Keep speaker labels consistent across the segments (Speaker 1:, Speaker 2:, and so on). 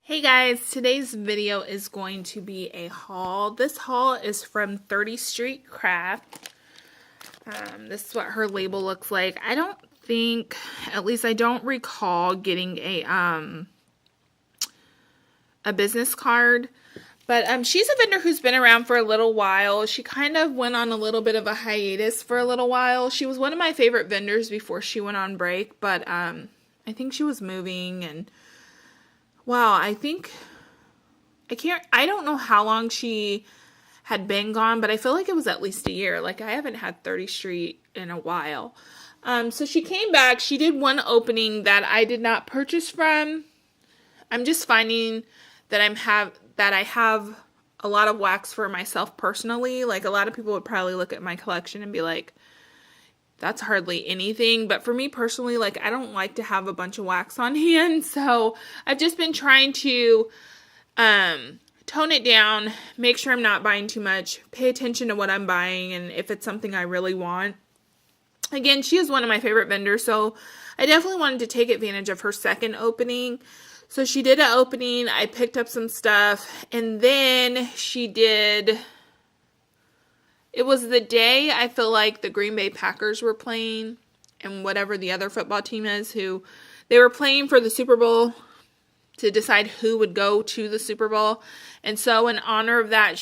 Speaker 1: Hey guys, today's video is going to be a haul. This haul is from 30th Street Craft. This is what her label looks like. I don't think, at least I don't recall getting a business card. But she's a vendor who's been around for a little while. She kind of went on a little bit of a hiatus for a little while. She was one of my favorite vendors before she went on break, but I think she was moving and wow, I don't know how long she had been gone, but I feel like it was at least a year. Like, I haven't had 30th Street in a while. So she came back. She did one opening that I did not purchase from. I'm just finding that I have a lot of wax for myself personally. Like, a lot of people would probably look at my collection and be like, that's hardly anything. But for me personally, like, I don't like to have a bunch of wax on hand. So I've just been trying to tone it down, make sure I'm not buying too much, pay attention to what I'm buying, and if it's something I really want. Again, she is one of my favorite vendors, so I definitely wanted to take advantage of her second opening. So she did an opening, I picked up some stuff, and then she did... It was the day I feel like the Green Bay Packers were playing and whatever the other football team is, who they were playing for the Super Bowl to decide who would go to the Super Bowl. And so in honor of that,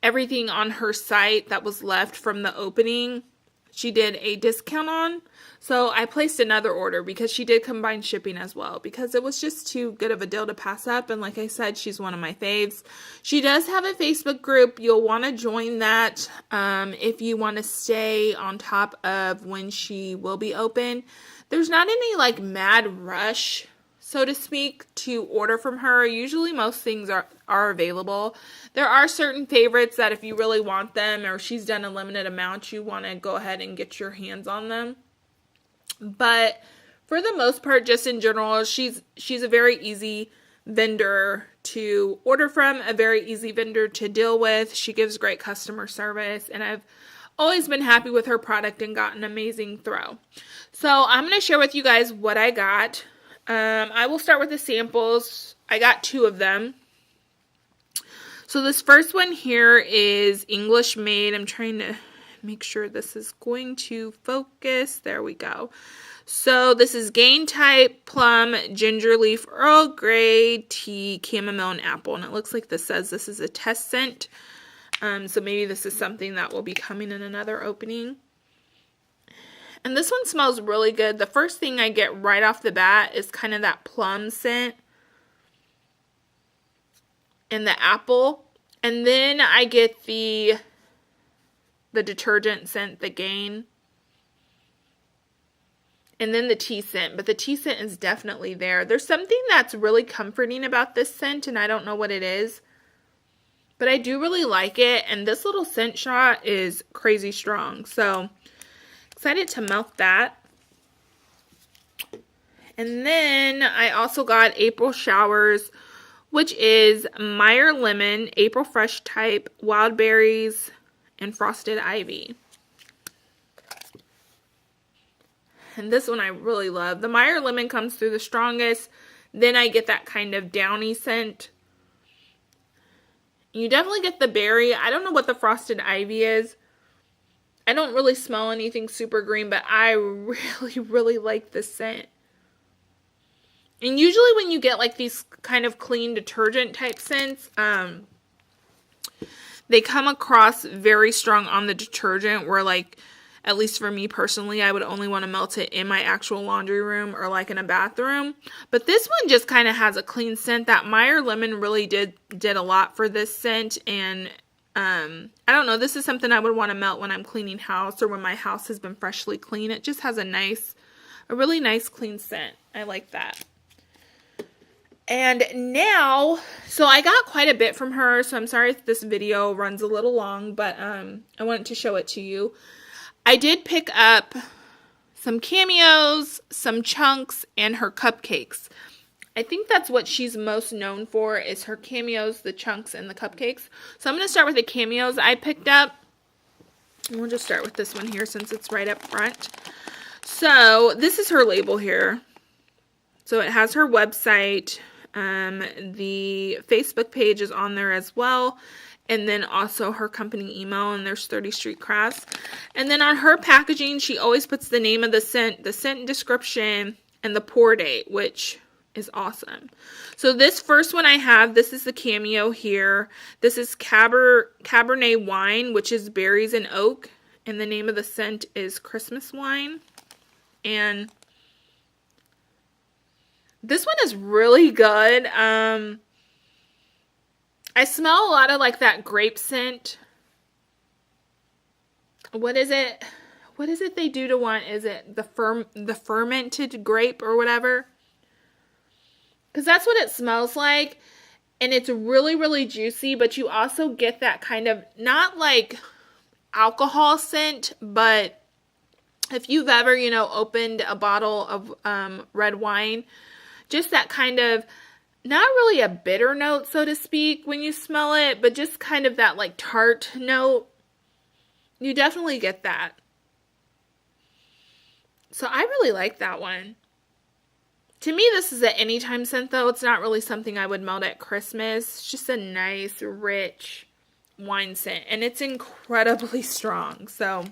Speaker 1: everything on her site that was left from the opening, she did a discount on. So I placed another order because she did combine shipping as well, because it was just too good of a deal to pass up. And like I said, she's one of my faves. She does have a Facebook group. You'll want to join that if you want to stay on top of when she will be open. There's not any like mad rush, so to speak, to order from her. Usually most things are available. There are certain favorites that if you really want them or she's done a limited amount, you want to go ahead and get your hands on them. But for the most part, just in general, she's a very easy vendor to order from, a very easy vendor to deal with. She gives great customer service, and I've always been happy with her product and got an amazing throw. So I'm going to share with you guys what I got. I will start with the samples. I got 2 of them. So this first one here is English made. I'm trying to make sure this is going to focus. There we go. So this is Gain Type Plum Ginger Leaf Earl Grey Tea Chamomile and Apple. And it looks like this says this is a test scent. So maybe this is something that will be coming in another opening. And this one smells really good. The first thing I get right off the bat is kind of that plum scent and the apple. And then I get the detergent scent, the Gain. And then the tea scent. But the tea scent is definitely there. There's something that's really comforting about this scent, and I don't know what it is. But I do really like it. And this little scent shot is crazy strong. So, excited to melt that. And then I also got April Showers, which is Meyer Lemon, April Fresh Type, Wild Berries, and Frosted Ivy. And this one I really love. The Meyer Lemon comes through the strongest. Then I get that kind of downy scent. You definitely get the berry. I don't know what the Frosted Ivy is. I don't really smell anything super green, but I really, really like this scent. And usually when you get like these kind of clean detergent type scents, they come across very strong on the detergent, where like, at least for me personally, I would only want to melt it in my actual laundry room or like in a bathroom. But this one just kind of has a clean scent. That Meyer Lemon really did a lot for this scent. And I don't know, this is something I would want to melt when I'm cleaning house or when my house has been freshly clean. It just has a really nice clean scent. I like that. And now, so I got quite a bit from her, so I'm sorry if this video runs a little long, but I wanted to show it to you. I did pick up some Cameos, some chunks, and her cupcakes. I think that's what she's most known for, is her Cameos, the chunks, and the cupcakes. So I'm going to start with the Cameos I picked up. And we'll just start with this one here since it's right up front. So this is her label here. So it has her website. The Facebook page is on there as well. And then also her company email, and there's 30 Street Crafts. And then on her packaging, she always puts the name of the scent description, and the pour date, which is awesome. So this first one I have, this is the Cameo here. This is Cabernet wine, which is berries and oak. And the name of the scent is Christmas wine. And this one is really good. I smell a lot of like that grape scent. What is it? What is it they do to one? Is it the fermented grape or whatever? Because that's what it smells like. And it's really, really juicy. But you also get that kind of, not like alcohol scent, but if you've ever, opened a bottle of red wine, just that kind of, not really a bitter note, so to speak, when you smell it, but just kind of that like tart note. You definitely get that. So I really like that one. To me, this is an anytime scent, though. It's not really something I would melt at Christmas. It's just a nice, rich wine scent. And it's incredibly strong. So,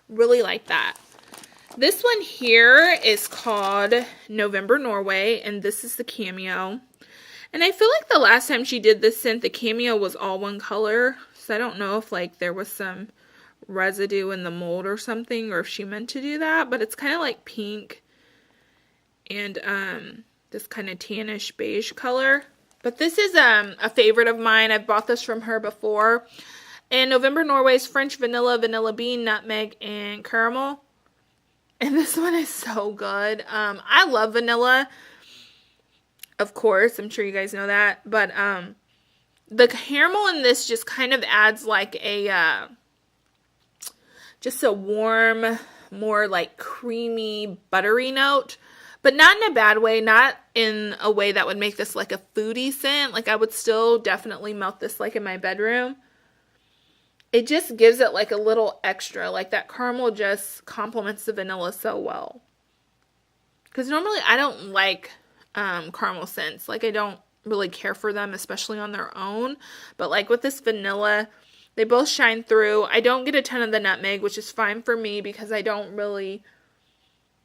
Speaker 1: really like that. This one here is called November Norway. And this is the Cameo. And I feel like the last time she did this scent, the Cameo was all one color. So, I don't know if like there was some residue in the mold or something, or if she meant to do that. But it's kind of like pink. And this kind of tannish beige color. But this is a favorite of mine. I've bought this from her before. And November Norway's French vanilla, vanilla bean, nutmeg, and caramel. And this one is so good. I love vanilla. Of course, I'm sure you guys know that. But the caramel in this just kind of adds like a, just a warm, more like creamy, buttery note. But not in a bad way, not in a way that would make this like a foodie scent. Like I would still definitely melt this like in my bedroom. It just gives it like a little extra. Like that caramel just complements the vanilla so well. Because normally I don't like caramel scents. Like I don't really care for them, especially on their own. But like with this vanilla, they both shine through. I don't get a ton of the nutmeg, which is fine for me because I don't really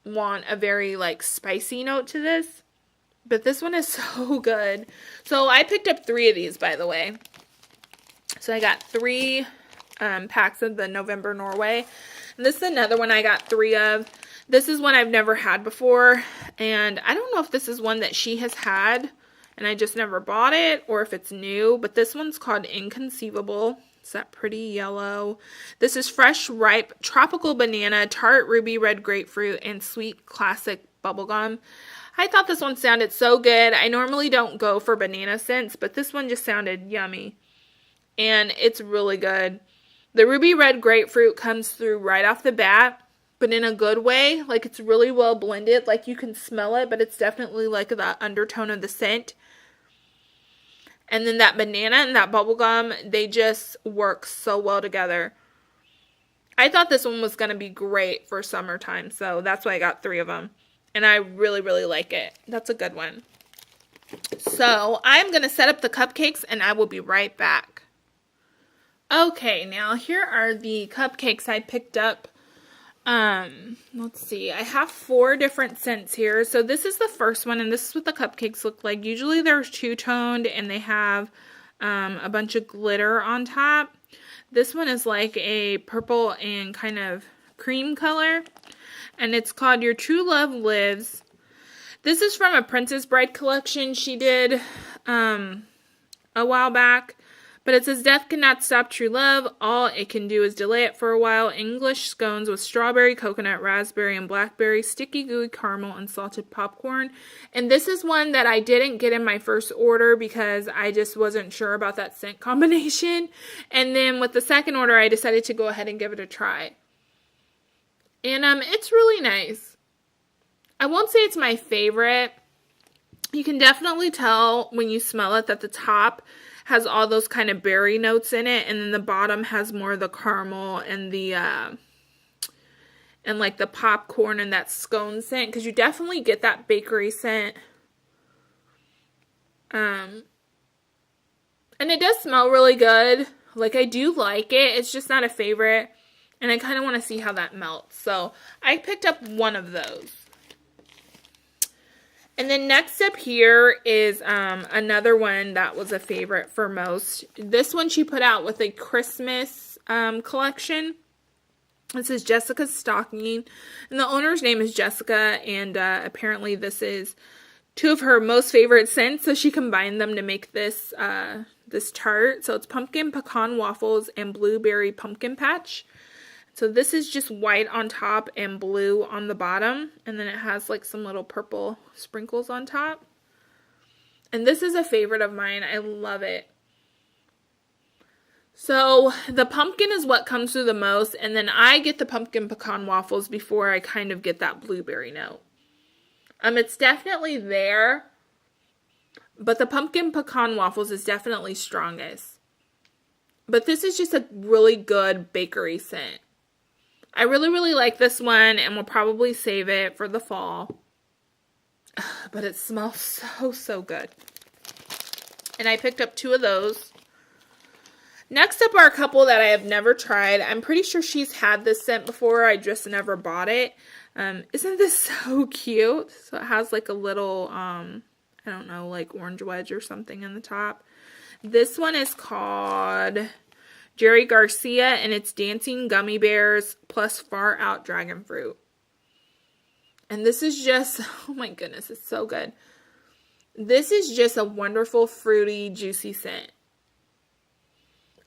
Speaker 1: want a very like spicy note to this, but this one is so good. So I picked up 3 of these, by the way. So I got 3 packs of the November Norway, and this is another one I got 3 of. This is one I've never had before, and I don't know if this is one that she has had and I just never bought it, or if it's new, but this one's called Inconceivable. It's that pretty yellow. This is fresh, ripe, tropical banana, tart, ruby red grapefruit, and sweet classic bubblegum. I thought this one sounded so good. I normally don't go for banana scents, but this one just sounded yummy. And it's really good. The ruby red grapefruit comes through right off the bat, but in a good way. Like it's really well blended. Like you can smell it, but it's definitely like the undertone of the scent. And then that banana and that bubblegum, they just work so well together. I thought this one was going to be great for summertime, so that's why I got 3 of them. And I really, really like it. That's a good one. So I'm going to set up the cupcakes, and I will be right back. Okay, now here are the cupcakes I picked up. Let's see. I have 4 different scents here. So this is the first one, and this is what the cupcakes look like. Usually they're two-toned, and they have a bunch of glitter on top. This one is like a purple and kind of cream color, and it's called Your True Love Lives. This is from a Princess Bride collection she did a while back. But it says, death cannot stop true love. All it can do is delay it for a while. English scones with strawberry, coconut, raspberry, and blackberry, sticky, gooey caramel, and salted popcorn. And this is one that I didn't get in my first order because I just wasn't sure about that scent combination. And then with the second order, I decided to go ahead and give it a try. And it's really nice. I won't say it's my favorite. You can definitely tell when you smell it that the top has all those kind of berry notes in it, and then the bottom has more of the caramel and the and like the popcorn and that scone scent, because you definitely get that bakery scent And it does smell really good. Like, I do like it. It's just not a favorite. And I kind of want to see how that melts. So, I picked up one of those. And then next up here is another one that was a favorite for most. This one she put out with a Christmas collection. This is Jessica's Stocking. And the owner's name is Jessica. And apparently this is two of her most favorite scents. So she combined them to make this this tart. So it's pumpkin pecan waffles and blueberry pumpkin patch. So this is just white on top and blue on the bottom. And then it has like some little purple sprinkles on top. And this is a favorite of mine. I love it. So the pumpkin is what comes through the most. And then I get the pumpkin pecan waffles before I kind of get that blueberry note. It's definitely there. But the pumpkin pecan waffles is definitely strongest. But this is just a really good bakery scent. I really, really like this one and will probably save it for the fall. But it smells so, so good. And I picked up two of those. Next up are a couple that I have never tried. I'm pretty sure she's had this scent before. I just never bought it. Isn't this so cute? So it has like a little, I don't know, like orange wedge or something in the top. This one is called Jerry Garcia, and it's Dancing Gummy Bears plus Far Out Dragon Fruit. And this is just, oh my goodness, it's so good. This is just a wonderful, fruity, juicy scent.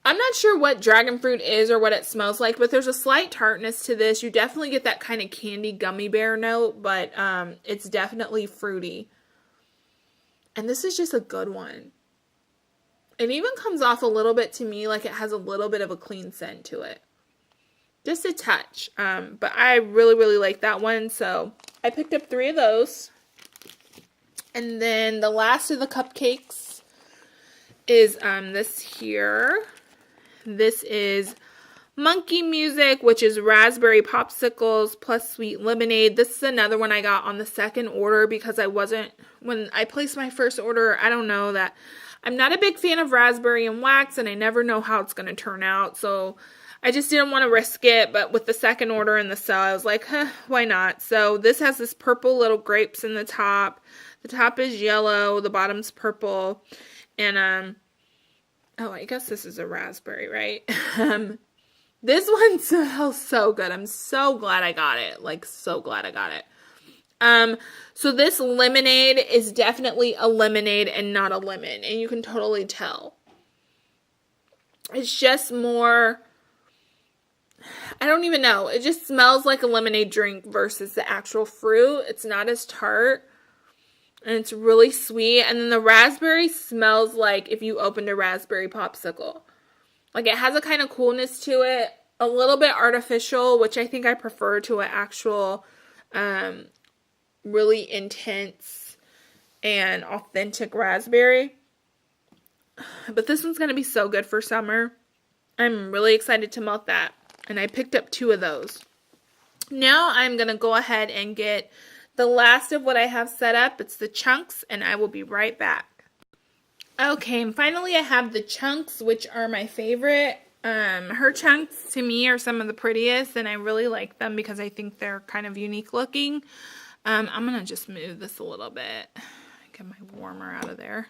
Speaker 1: I'm not sure what dragon fruit is or what it smells like, but there's a slight tartness to this. You definitely get that kind of candy gummy bear note, but it's definitely fruity. And this is just a good one. It even comes off a little bit to me like it has a little bit of a clean scent to it. Just a touch. But I really, really like that one. So I picked up 3 of those. And then the last of the cupcakes is this here. This is Monkey Music, which is raspberry popsicles plus sweet lemonade. This is another one I got on the second order because when I placed my first order, I don't know that I'm not a big fan of raspberry and wax, and I never know how it's going to turn out. So I just didn't want to risk it. But with the second order in the sale, I was like, why not? So this has this purple little grapes in the top. The top is yellow. The bottom's purple. And, oh, I guess this is a raspberry, right? This one smells so good. I'm so glad I got it. Like, so glad I got it. So this lemonade is definitely a lemonade and not a lemon. And you can totally tell. It's just more, I don't even know. It just smells like a lemonade drink versus the actual fruit. It's not as tart. And it's really sweet. And then the raspberry smells like if you opened a raspberry popsicle. Like, it has a kind of coolness to it. A little bit artificial, which I think I prefer to an actual really intense and authentic raspberry. But this one's going to be so good for summer. I'm really excited to melt that. And I picked up 2 of those. Now I'm going to go ahead and get the last of what I have set up. It's the chunks, and I will be right back. Okay, and finally I have the chunks, which are my favorite. Her chunks to me are some of the prettiest, and I really like them because I think they're kind of unique looking. I'm going to just move this a little bit. Get my warmer out of there.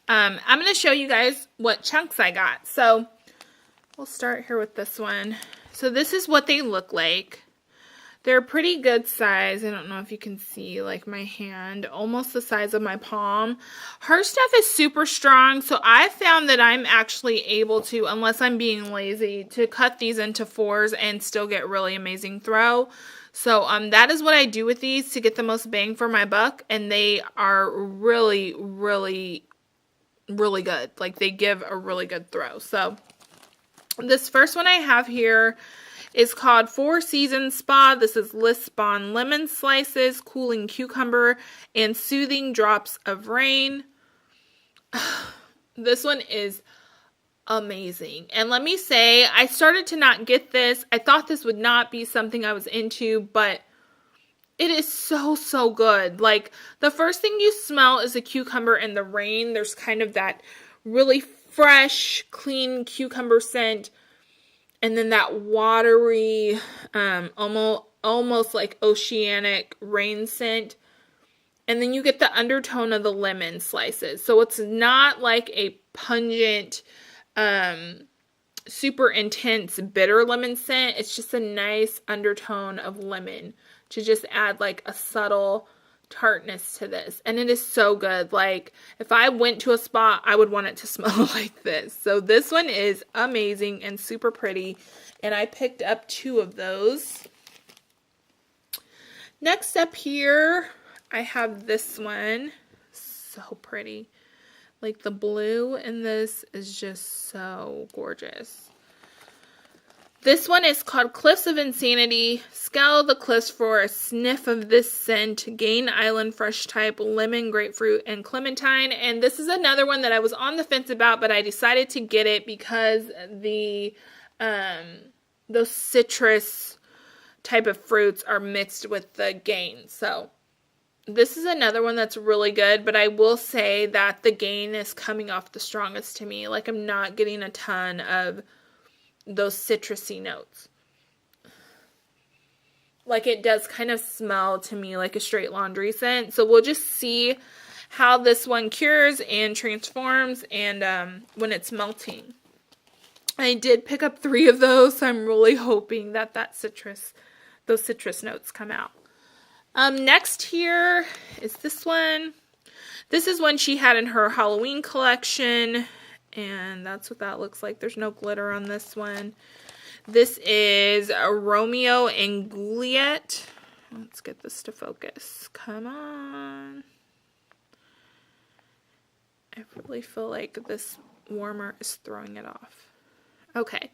Speaker 1: I'm going to show you guys what chunks I got. So we'll start here with this one. So this is what they look like. They're a pretty good size. I don't know if you can see, like, my hand, almost the size of my palm. Her stuff is super strong, so I found that I'm actually able to, unless I'm being lazy, to cut these into 4s and still get really amazing throw. So that is what I do with these to get the most bang for my buck, and they are really, really, really good. Like, they give a really good throw. So this first one I have here is called 4 Seasons Spa. This is Lisbon lemon slices, cooling cucumber, and soothing drops of rain. This one is amazing. And let me say, I started to not get this. I thought this would not be something I was into, but It is so, so good. Like, the first thing you smell is the cucumber and the rain. There's kind of that really fresh, clean cucumber scent. And then that watery, almost like oceanic rain scent. And then you get the undertone of the lemon slices. So it's not like a pungent, super intense, bitter lemon scent. It's just a nice undertone of lemon to just add like a subtle tartness to this. And it is so good. Like, if I went to a spa, I would want it to smell like this. So this one is amazing and super pretty. And I picked up 2 of those. Next up here, I have this one. So pretty. Like, the blue in this is just so gorgeous. This one is called Cliffs of Insanity. Scale the cliffs for a sniff of this scent. Gain Island Fresh Type, lemon, grapefruit, and clementine. And this is another one that I was on the fence about, but I decided to get it because those citrus type of fruits are mixed with the Gain. So this is another one that's really good, but I will say that the Gain is coming off the strongest to me. Like, I'm not getting a ton of those citrusy notes. Like, it does kind of smell to me like a straight laundry scent. So we'll just see how this one cures and transforms and when it's melting. I did pick up 3 of those, so I'm really hoping that those citrus notes come out. Next here is this one. This is one she had in her Halloween collection, and that's what that looks like. There's no glitter on this one. This is a Romeo and Juliet. Let's get this to focus. Come on. I really feel like this warmer is throwing it off. Okay.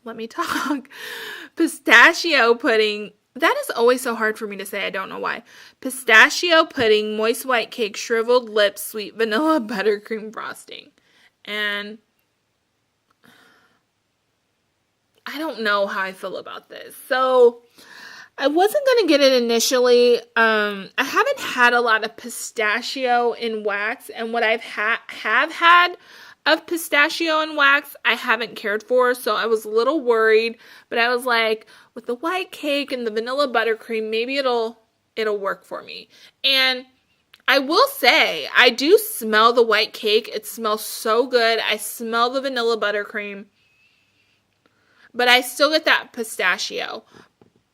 Speaker 1: Let me talk. Pistachio pudding. That is always so hard for me to say. I don't know why. Pistachio pudding, moist white cake, shriveled lips, sweet vanilla buttercream frosting. And I don't know how I feel about this. So I wasn't going to get it initially. I haven't had a lot of pistachio in wax. And what I've have had of pistachio and wax, I haven't cared for, so I was a little worried, but I was like, with the white cake and the vanilla buttercream, maybe it'll work for me. And I will say, I do smell the white cake. It smells so good. I smell the vanilla buttercream, but I still get that pistachio.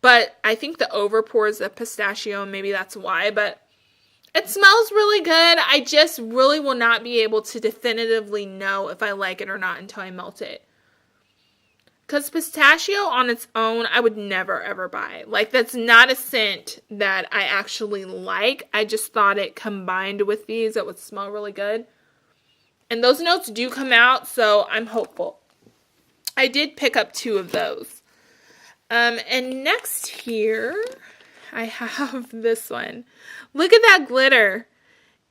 Speaker 1: But I think the overpour is the pistachio, maybe that's why, but it smells really good. I just really will not be able to definitively know if I like it or not until I melt it. Because pistachio on its own, I would never ever buy. Like, that's not a scent that I actually like. I just thought it combined with these, it would smell really good. And those notes do come out, so I'm hopeful. I did pick up 2 of those. And next here, I have this one. Look at that glitter.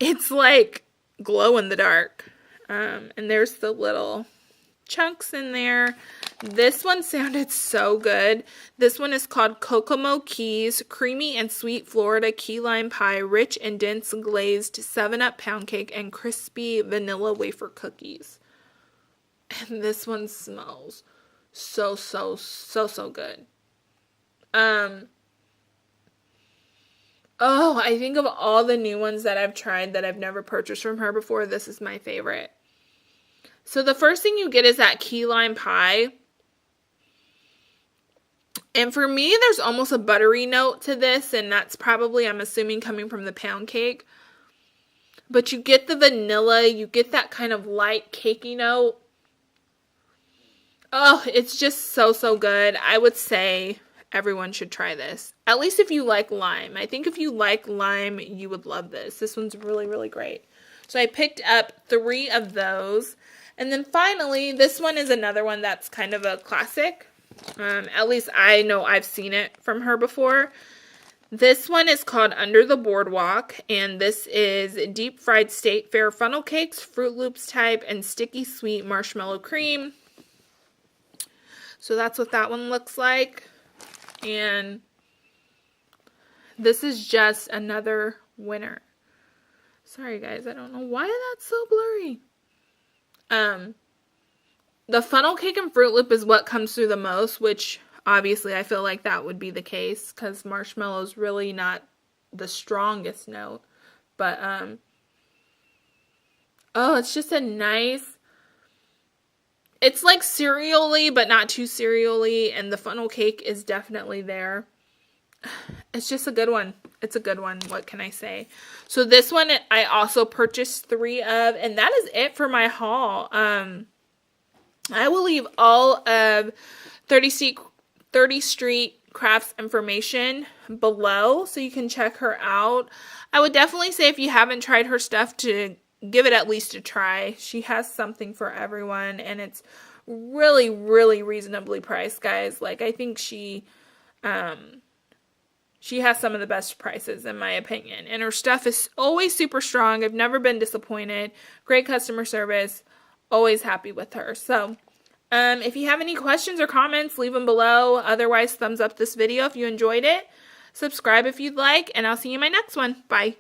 Speaker 1: It's like glow in the dark. And there's the little chunks in there. This one sounded so good. This one is called Kokomo Keys, creamy and sweet Florida key lime pie, rich and dense glazed 7-Up pound cake, and crispy vanilla wafer cookies. And this one smells so good. Oh, I think of all the new ones that I've tried that I've never purchased from her before, this is my favorite. So the first thing you get is that key lime pie. And for me, there's almost a buttery note to this, and that's probably, I'm assuming, coming from the pound cake. But you get the vanilla, you get that kind of light cakey note. Oh, it's just so good. I would say everyone should try this. At least if you like lime. I think if you like lime, you would love this. This one's really great. So I picked up 3 of those. And then finally, this one is another one that's kind of a classic. At least I know I've seen it from her before. This one is called Under the Boardwalk. And this is deep fried state fair funnel cakes, Fruit Loops type, and sticky sweet marshmallow cream. So that's what that one looks like. And This is just another winner. Sorry guys, I don't know why that's so blurry. The funnel cake and Fruit Loop is what comes through the most, which obviously I feel like that would be the case because marshmallow is really not the strongest note. But, oh, it's just a nice, it's like cereal-y, but not too cereal-y, and the funnel cake is definitely there. It's just a good one. It's a good one. What can I say? So this one I also purchased 3 of, and that is it for my haul. I will leave all of 30 Street Crafts information below so you can check her out. I would definitely say if you haven't tried her stuff to give it at least a try. She has something for everyone, and it's really, really reasonably priced, guys. Like, I think she has some of the best prices in my opinion, and her stuff is always super strong. I've never been disappointed. Great customer service. Always happy with her. So, if you have any questions or comments, leave them below. Otherwise, thumbs up this video if you enjoyed it. Subscribe if you'd like, and I'll see you in my next one. Bye.